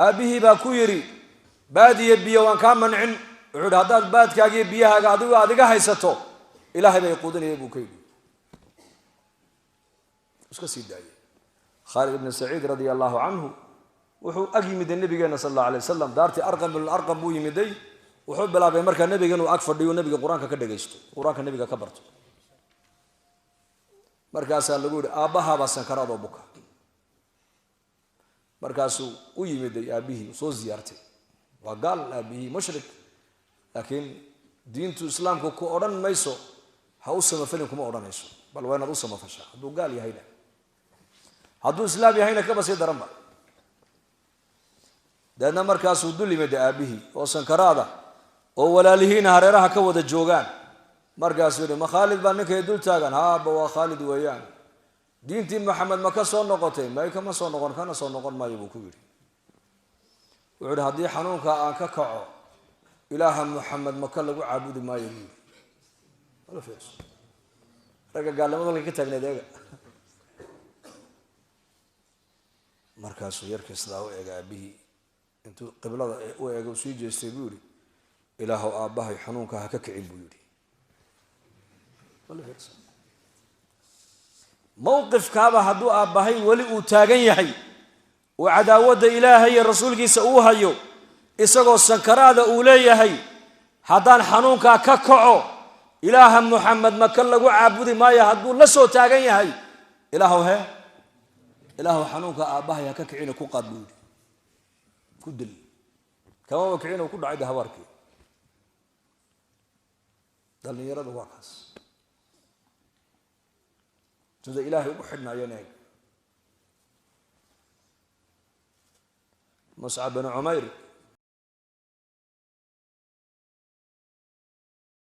aabbihii baa ku yidhi baadiya biyo waan kaa mancin wuxuu yidhi haddaad baadkaagiiyo biyahaaga adiga haysato ilaahay bay quudinaya buu ka yidhi iska sii daayay khaalid ibn saciid radia allahu canhu wuxuu ag yimiday nabigeena sal allahu alay wasalam daartii arqam bin arqam buu yimiday wuxuu bilaabay markaa nabiga inuu ag fadhiyo nabiga qur-aanka ka dhagaysto qur-aanka nabiga ka barto markaasaa lagu yidhi aabbahaabaa sankaraadoo buka markaasuu u yimiday aabbihii soo ziyaartay waa gaal aabbihii mushrik laakiin diintu islaamku ku odhan mayso ha u samafalin kuma odhanayso bal waa inaad u samafashaa hadduu gaal yahayna hadduu islaam yahayna kaba sii daranba deedna markaasuu dul yimiday aabbihii oo sankaraada oo walaalihiina hareeraha ka wada joogaan markaasuu yidhi ma khaalid baa ninkay dul taagan haaba waa khaalid weeyaan diintii maxamed ma ka soo noqotay may kama soo noqon kana soo noqon maayo buu ku yidhi wuxuu yidhi haddii xanuunkaa aan ka kaco ilaaha maxamed maka lagu caabudi maayo buu yidhi ragga gaalnimada halka ka taagneed eega markaasuu yarkii sidaa u eega aabbihii intuu qiblada u eega sii jeestay buu yidhi ilaahow aabbahay xanuunkaa ha ka kicin buu yidhi mowqifkaaba hadduu aabbahay weli uu taagan yahay oo cadaawadda ilaahay iyo rasuulkiisa uu hayo isagoo sankaraada uu leeyahay haddaan xanuunkaa ka kaco ilaaha muxamed maka lagu caabudi maayo hadduu la soo taagan yahay ilaahow ilaahow xanuunkaa aabbahay ha ka kicina ku qaad buu yidhi ku dil kamaba kicina uu ku dhacay habaarkii dhallinyaradu waa kaas sida ilaahay ugu xidhnaayeen eeg muscab bin cumayr